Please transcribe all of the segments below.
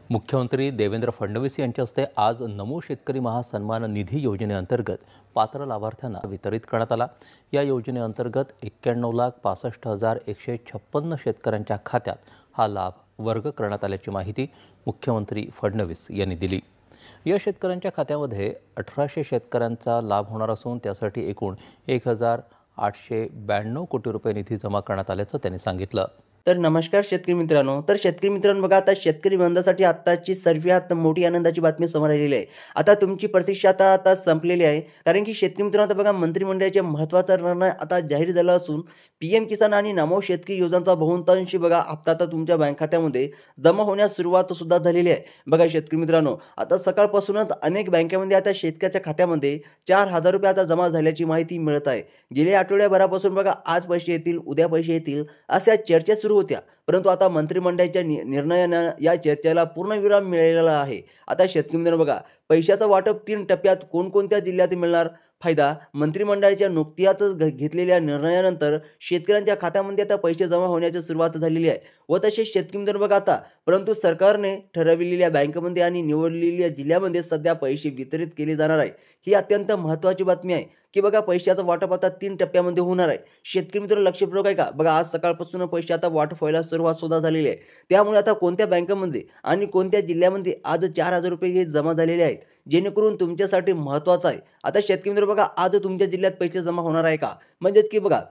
मुख्यमंत्री देवेंद्र फडणवीस यांच्या हस्ते आज नमो शेतकरी महासन्मान निधी योजनेअंतर्गत पात्र लाभार्थ्यांना वितरित करण्यात आला। या योजनेअंतर्गत 91,65,156 शेतकऱ्यांच्या खात्यात हा लाभ वर्ग करण्यात आल्याची माहिती मुख्यमंत्री फडणवीस यांनी दिली। या शेतकऱ्यांच्या खात्यामध्ये 1800 शेतकऱ्यांचा लाभ होणार असून त्यासाठी एकूण 1,892 कोटी रुपये निधी जमा करण्यात आल्याचं त्यांनी सांगितलं। तर नमस्कार शेतकरी मित्रांनो। शेतकरी मित्रांनो बघा, आता शेतकरी बांधवांसाठी आत्ताची सर्वात मोठी आनंदाची बातमी समोर आलेली आहे। आता तुमची प्रतीक्षा आता संपलेली आहे, कारण की शेतकरी मित्रांनो आता बघा, मंत्रिमंडळाचा महत्त्वाचा निर्णय आता जाहीर झाला असून पीएम किसान आणि नमो शेतकरी योजनांचा बहुतांशी बघा हप्ता आता तुमच्या बँक खात्यामध्ये जमा होण्यास सुरुवात सुद्धा झालेली आहे। बघा शेतकरी मित्रांनो, आता सकाळपासूनच अनेक बँकेमध्ये आता शेतकऱ्याच्या खात्यामध्ये 4,000 रुपये आता जमा झाल्याची माहिती मिळत आहे। गेल्या आठवड्याभरापासून बघा, आज पैसे येतील, उद्या पैसे येतील अशा चर्चा सुरू होत्या, परंतु आता मंत्रिमंडळाच्या निर्णयानं या चर्चेला पूर्णविराम मिळालेला आहे। आता शेतकरी मित्रांनो बघा, पैशाचं वाटप 3 टप्प्यात कोणकोणत्या जिल्ह्यात मिळणार फायदा, मंत्रिमंडळाच्या नुकत्याच घेतलेल्या निर्णयानंतर शेतकऱ्यांच्या खात्यामध्ये आता पैसे जमा होण्याची सुरुवात झालेली आहे। व तसेच शेतकरी मित्रांनो बघा, आता परंतु सरकारने ठरविलेल्या बँकेमध्ये आणि निवडलेल्या जिल्ह्यामध्ये सध्या पैसे वितरित केले जाणार आहे। ही अत्यंत महत्त्वाची बातमी आहे की बघा, पैशाचं वाटप आता 3 टप्प्यामध्ये होणार आहे। शेतकरी मित्रांनो लक्षपूर्वक आहे का, बघा आज सकाळपासून पैसे आता वाटप व्हायला सुरुवात सुद्धा झालेली आहे। त्यामुळे आता कोणत्या बँकेमध्ये आणि कोणत्या जिल्ह्यामध्ये आज 4,000 रुपये हे जमा झालेले आहेत, जेणेकरून तुमच्यासाठी महत्त्वाचं आहे। आता शेतकरी मित्रांनो बघा, आज तुमच्या जिल्ह्यात पैसे जमा होणार आहे का, म्हणजेच की बघा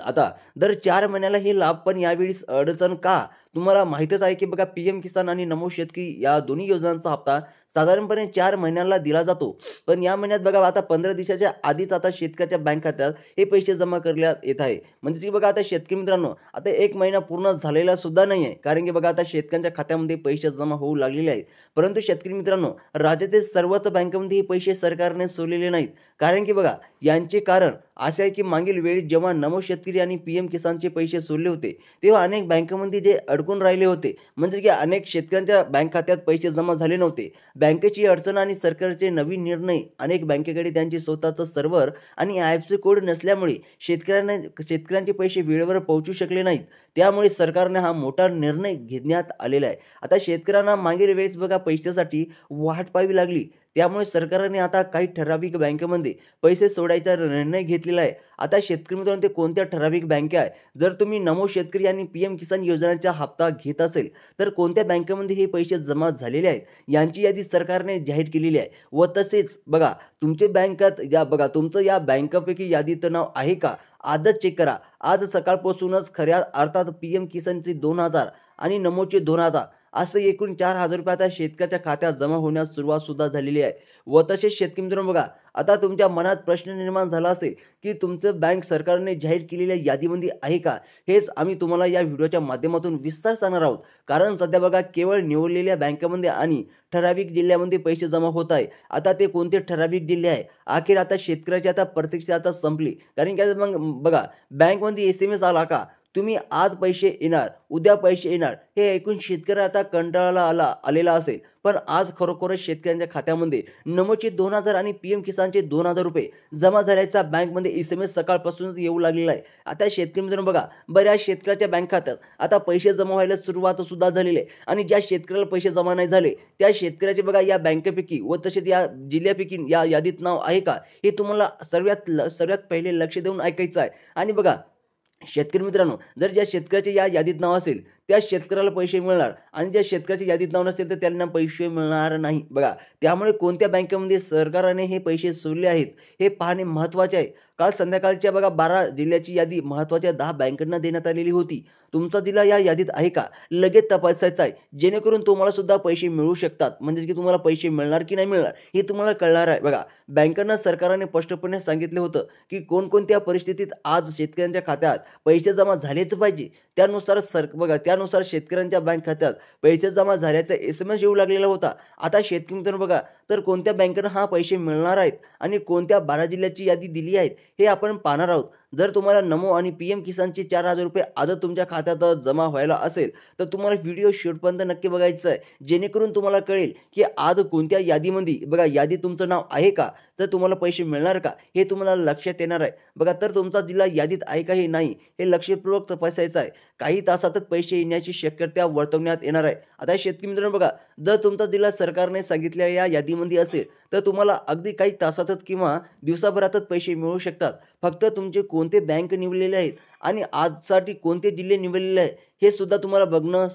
आता दर 4 महिन्याला हे लाभ, पण यावेळी अडचण का, तुम्हाला माहितच आहे की बघा, पीएम किसान आणि नमो शेतकरी या दोन्ही योजनांचा हप्ता साधारणपणे 4 महिन्यांना दिला जातो, पण या महिन्यात बघा आता 15 दिवसाच्या आधीच आता शेतकऱ्याच्या बँक खात्यात हे पैसे जमा करण्यात येत आहे। म्हणजे की बघा, आता शेतकरी मित्रांनो आता 1 महिना पूर्ण झालेला सुद्धा नाही आहे, कारण की बघा आता शेतकऱ्यांच्या खात्यामध्ये पैसे जमा होऊ लागलेले आहेत। परंतु शेतकरी मित्रांनो, राज्यातील सर्वच बँकेमध्ये हे पैसे सरकारने सोडलेले नाहीत, कारण की बघा यांचे कारण असे आहे की मागील वेळी जेव्हा नमो शेतकरी आणि पीएम किसानचे पैसे सोडले होते, तेव्हा अनेक बँकेमध्ये जे अडकून राहिले होते, म्हणजे की अनेक शेतकऱ्यांच्या बँक खात्यात पैसे जमा झाले नव्हते। बँकेची अडचण आणि सरकारचे नवीन निर्णय, अनेक बँकेकडे त्यांचे स्वतःचं सर्व्हर आणि आयएफसी कोड नसल्यामुळे शेतकऱ्यांचे पैसे वेळेवर पोहोचू शकले नाहीत। त्यामुळे सरकारने हा मोठा निर्णय घेण्यात आलेला आहे। आता शेतकऱ्यांना मागील वेळेस बघा पैशासाठी वाट पाहावी लागली, त्यामुळे सरकारने आता काही ठराविक बँकेमध्ये पैसे सोडायचा निर्णय घेतलेला आहे। आता शेतकरी मित्रांनो, ते कोणत्या ठराविक बँका आहे, जर तुम्ही नमो शेतकरी आणि पीएम किसान योजनांचा हप्ता घेत असेल तर कोणत्या बँकेमध्ये हे पैसे जमा झालेले आहेत यांची यादी सरकारने जाहीर केलेली आहे। व तसेच बघा, तुमचे बँकात या बघा तुमचं या बँकापैकी यादीत नाव आहे का, आजच चेक करा। आज सकाळपासूनच खऱ्या अर्थात पीएम किसानचे 2,000 आणि नमोचे 2,000 असं एकूण 4,000 रुपये आता शेतकऱ्याच्या खात्यात जमा होण्यास सुरुवात सुद्धा झालेली आहे। व तसेच शेतकरी मित्रांनो बघा, आता तुमच्या मनात प्रश्न निर्माण झाला असेल की तुमचं बँक सरकारने जाहीर केलेल्या यादीमध्ये आहे का, हेच आम्ही तुम्हाला या व्हिडिओच्या माध्यमातून विस्तार सांगणार आहोत। कारण सध्या बघा, केवळ निवडलेल्या बँकेमध्ये आणि ठराविक जिल्ह्यामध्ये पैसे जमा होत आहे। आता ते कोणते ठराविक जिल्हे आहे, अखेर आता शेतकऱ्याची आता प्रतीक्षा आता संपली, कारण की मग बघा बँकमध्ये SMS आला का, तुम्ही आज पैसे येणार, उद्या पैसे येणार, हे ऐकून शेतकऱ्याला आता कंटाळा आलेला असेल। पण आज खरोखरच शेतकऱ्यांच्या खात्यामध्ये नमोचे 2,000 आणि पीएम किसानचे 2,000 रुपये जमा झाल्याचा बँकमध्ये SMS सकाळपासूनच येऊ लागलेला आहे। आता शेतकरी मित्रांनो बघा, बऱ्याच शेतकऱ्याच्या बँक खात्यात आता पैसे जमा व्हायला सुरुवात सुद्धा झालेली आहे, आणि ज्या शेतकऱ्याला पैसे जमा नाही झाले त्या शेतकऱ्याचे बघा या बँकेपैकी व तसेच या जिल्ह्यापैकी या यादीत नाव आहे का, हे तुम्हाला सर्वात पहिले लक्ष देऊन ऐकायचं आहे। आणि बघा शेतकरी मित्रांनो, जर ज्या शेतकऱ्याचे या यादीत नाव असेल त्या शेतकऱ्याला पैसे मिळणार, आणि ज्या शेतकऱ्याच्या यादीत नाव नसेल तर त्यांना पैसे मिळणार नाही। बघा, त्यामुळे कोणत्या बँकेमध्ये सरकारने हे पैसे सोडले आहेत हे पाहणे महत्त्वाचे आहे। काल संध्याकाळच्या बघा 12 जिल्ह्याची यादी महत्त्वाच्या 10 बँकांना देण्यात आलेली होती। तुमचा जिल्हा या यादीत आहे का, लगेच तपासायचा आहे, जेणेकरून तुम्हाला सुद्धा पैसे मिळू शकतात, म्हणजे की तुम्हाला पैसे मिळणार की नाही मिळणार हे तुम्हाला कळणार आहे। बघा, बँकांना सरकारने स्पष्टपणे सांगितले होतं की कोणकोणत्या परिस्थितीत आज शेतकऱ्यांच्या खात्यात पैसे जमा झालेच पाहिजे, त्यानुसार शेतकऱ्यांच्या बँक खात्यात पैसे जमा झाल्याचा SMS येऊ लागलेला होता। आता शेतकरी मित्रांनो बघा, तर कोणत्या बँकेनं हा पैसे मिळणार आहेत आणि कोणत्या 12 जिल्ह्याची यादी दिली आहे हे आपण पाहणार आहोत। जर तुम्हाला नमो आणि पीएम किसानचे 4,000 रुपये आजच तुमच्या खात्यात जमा व्हायला असेल, तर तुम्हाला व्हिडिओ शेवटपर्यंत नक्की बघायचा आहे. जेणेकरून तुम्हाला कळेल, की आज कोणत्या यादीमध्ये बघा यादीत तुमचं नाव आहे का? तर तुम्हाला पैसे मिळणार का? हे तुम्हाला लक्षात येणार आहे. बघा तर तुमचा जिल्हा यादीत आहे का हे नाही, हे लक्षपूर्वक तपासायचं आहे. काही तासातच पैसे येण्याची शक्यता वर्तवण्यात येणार आहे. आता शेतकरी मित्रांनो बघा, जर तुमचा जिल्हा सरकारने सांगितलेल्या या यादीमध्ये असेल, तर तुम्हाला अगदी काही तासातच किंवा दिवसाभरातच पैसे मिळू शकतात. फक्त तुमचे कोणते बँक निवडलेले आहेत आणि आजसाठी कोणते जिल्हे निवडलेले आहे, हे सुद्धा तुम्हाला बघणं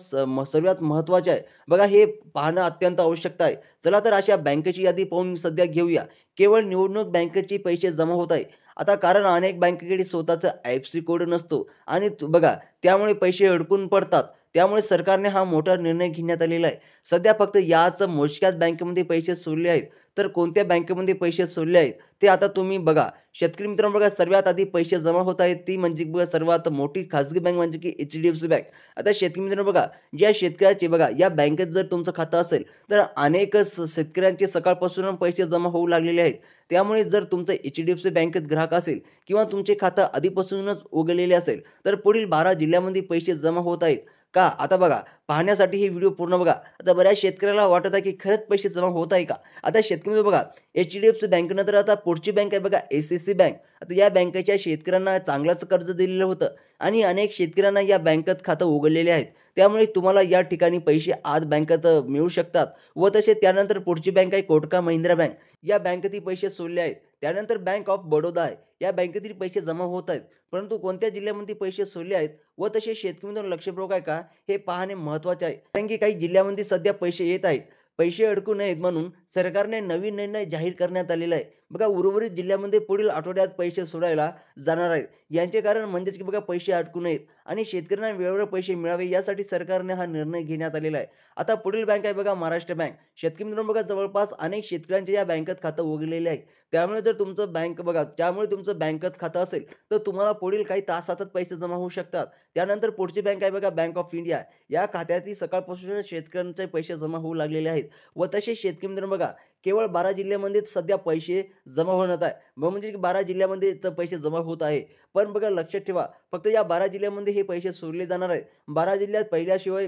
सर्वात महत्त्वाचे आहे. बघा हे पाहणं अत्यंत आवश्यक आहे. चला तर अशा बँकेची यादी पाहून सध्या घेऊया. केवळ निवडणूक बँकेचे पैसे जमा होत आहे. आता कारण अनेक बँकेकडे स्वतःचा आय-एफ-सी कोड नसतो आणि बघा त्यामुळे पैसे अडकून पडतात. त्यामुळे सरकारने हा मोठा निर्णय घेण्यात आलेला आहे. सध्या फक्त याच मोजक्याच बँकेमध्ये पैसे सोडले आहेत. तर कोणत्या बँकेमध्ये पैसे सोडले आहेत ते आता तुम्ही बघा. शेतकरी मित्रांनो बघा सर्वात आधी पैसे जमा होत आहेत ती म्हणजे बघा सर्वात मोठी खाजगी बँक म्हणजे की एच-डी-एफ-सी बँक. आता शेतकरी मित्रांनो बघा ज्या शेतकऱ्याचे बघा या बँकेत जर तुमचं खातं असेल तर अनेक शेतकऱ्यांचे सकाळपासून पैसे जमा होऊ लागलेले आहेत. त्यामुळे जर तुमचं एच-डी-एफ-सी बँकेत ग्राहक असेल किंवा तुमचे खातं आधीपासूनच उघडलेले असेल तर पुढील 12 जिल्ह्यामध्ये पैसे जमा होत आहेत का? आता बघा पाहण्यासाठी ही व्हिडिओ पूर्ण बघा. आता बऱ्याच शेतकऱ्याला वाटत आहे की खरंच पैसे जमा होत आहे का? आता शेतकरी बघा एच-डी-एफ-सी बँकेनंतर आता पुढची बँक आहे बघा एस-सी-सी बँक. आता या बँकेच्या शेतकऱ्यांना चांगलंच कर्ज दिलेलं होतं आणि अनेक शेतकऱ्यांना या बँकेत खातं उघडलेले आहेत. त्यामुळे तुम्हाला या ठिकाणी पैसे आज बँकेत मिळू शकतात व तसे त्यानंतर पुढची बँक आहे कोटक महिंद्रा बँक. या बँकेतही पैसे सोडले आहेत. त्यानंतर बँक ऑफ बडोदा आहे. या बँकेतील पैसे जमा होत आहेत. परंतु कोणत्या जिल्ह्यामध्ये पैसे सोडले आहेत व तसे शेतकरी मित्रांनो लक्षपूर्वक आहे का? हे पाहणे महत्त्वाचे आहे. कारण की काही जिल्ह्यामध्ये सध्या पैसे येत आहेत. पैसे अडकू नयेत म्हणून सरकारने नवीन निर्णय जाहीर करण्यात आलेला आहे. बघा उर्वरित जिल्ह्यामध्ये पुढील आठवड्यात पैसे सोडायला जाणार आहेत. यांचे कारण म्हणजेच की बघा पैसे अडकू नयेत आणि शेतकऱ्यांना वेळेवर पैसे मिळावे यासाठी सरकारने हा निर्णय घेण्यात आलेला आहे. आता पुढील बँक आहे बघा महाराष्ट्र बँक. शेतकरी मित्रांनो बघा जवळपास अनेक शेतकऱ्यांच्या या बँकेत खातं उघडलेले आहे. त्यामुळे जर तुमचं बँक बघा त्यामुळे तुमचं बँकेत खातं असेल तर तुम्हाला पुढील काही तासातच पैसे जमा होऊ शकतात. त्यानंतर पुढची बँक आहे बघा बँक ऑफ इंडिया. या खात्यातही सकाळपासूनच शेतकऱ्यांचे पैसे जमा होऊ लागलेले आहेत व तसे शेतकरी मित्रांनो बघा केवळ 12 जिल्ह्यामध्येच सध्या पैसे जमा होणार आहे. म्हणजे की 12 जिल्ह्यामध्ये तर पैसे जमा होत आहे. पण बघा लक्षात ठेवा फक्त या 12 जिल्ह्यामध्ये हे पैसे सोडले जाणार आहेत. 12 जिल्ह्यात पाहिल्याशिवाय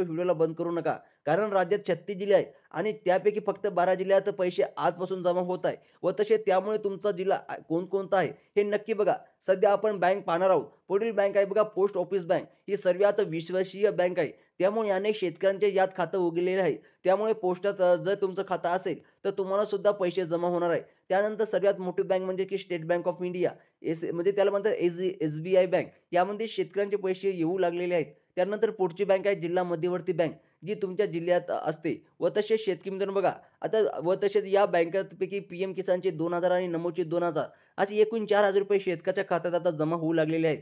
व्हिडिओला बंद करू नका. कारण राज्यात 36 जिल्हे आहेत आणि त्यापैकी फक्त 12 जिल्ह्यात पैसे आजपासून जमा होत आहे व तसे त्यामुळे तुमचा जिल्हा कोणकोणता आहे हे नक्की बघा. सध्या आपण बँक पाहणार आहोत. पुढील बँक आहे बघा पोस्ट ऑफिस बँक. ही सर्वात विश्वासीय बँक आहे. त्यामुळे अनेक शेतकऱ्यांचे यात खातं उघडलेलं आहे. त्यामुळे पोस्टात जर तुमचं खातं असेल तर तुम्हाला सुद्धा पैसे जमा होणार आहे. त्यानंतर सर्वात मोठी बँक म्हणजे की स्टेट बँक ऑफ इंडिया म्हणजे त्याला म्हणतात एस-बी-आय बँक. यामध्ये शेतकऱ्यांचे पैसे येऊ लागलेले आहेत. त्यानंतर पुढची बँक आहे जिल्हा मध्यवर्ती बँक जी तुमच्या जिल्ह्यात असते व तसेच शेतकरी मित्रांनो बघा आता व तसेच या बँकांपैकी पीएम किसानचे 2,000 आणि नमोचे 2,000 असे एकूण 4,000 रुपये शेतकऱ्याच्या खात्यात आता जमा होऊ लागलेले आहेत.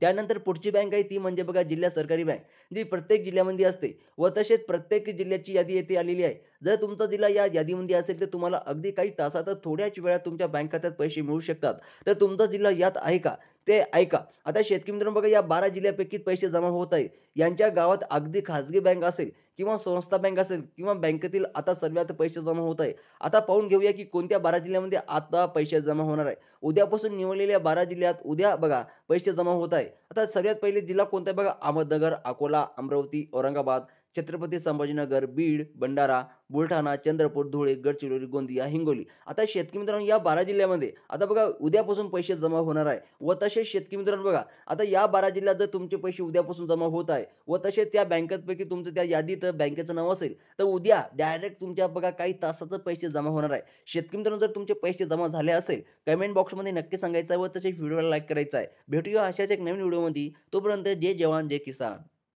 त्यानंतर पुढची बँक आहे ती म्हणजे बघा जिल्हा सहकारी बँक जी प्रत्येक जिल्ह्यामध्ये असते व तसेच प्रत्येक जिल्ह्याची यादी येथे आलेली आहे. जर तुमचा जिल्हा या यादीमध्ये असेल तर तुम्हाला अगदी काही तासातच थोड्याच वेळात तुमच्या बँक खात्यात पैसे मिळू शकतात. तर तुमचा जिल्हा यात आहे का? ते ऐका. आता शेतकरी मित्रांनो बघा या 12 जिल्ह्यापैकी पैसे जमा होत आहेत. यांच्या गावात अगदी खाजगी बँक असेल किंवा संस्था बँक असेल किंवा बँकेतील आता सर्वात पैसे जमा होत आहे. आता पाहून घेऊया की कोणत्या 12 जिल्ह्यामध्ये आता पैसे जमा होणार आहे. उद्यापासून निवडलेल्या 12 जिल्ह्यात उद्या बघा पैसे जमा होत आहे. आता सर्वात पहिले जिल्हा कोणता आहे बघा अहमदनगर, अकोला, अमरावती, औरंगाबाद, छत्रपती संभाजीनगर, बीड, भंडारा, बुलढाणा, चंद्रपूर, धुळे, गडचिरोली, गोंदिया, हिंगोली. आता शेतकरी मित्रांनो या 12 जिल्ह्यामध्ये आता बघा उद्यापासून पैसे जमा होणार आहे व तसेच शेतकरी मित्रांनो बघा आता या 12 जिल्ह्यात जर तुमचे पैसे उद्यापासून जमा होत आहे व तसेच त्या बँकेपैकी तुमचं त्या यादीत बँकेचं नाव असेल तर उद्या डायरेक्ट तुमच्या बघा काही तासातच पैसे जमा होणार आहे. शेतकरी मित्रांनो जर तुमचे पैसे जमा झाले असेल कमेंट बॉक्समध्ये नक्की सांगायचं आहे व तसेच व्हिडिओला लाईक करायचा आहे. भेटूया अशाच एक नवीन व्हिडिओमध्ये. तोपर्यंत जय जवान जय किसान.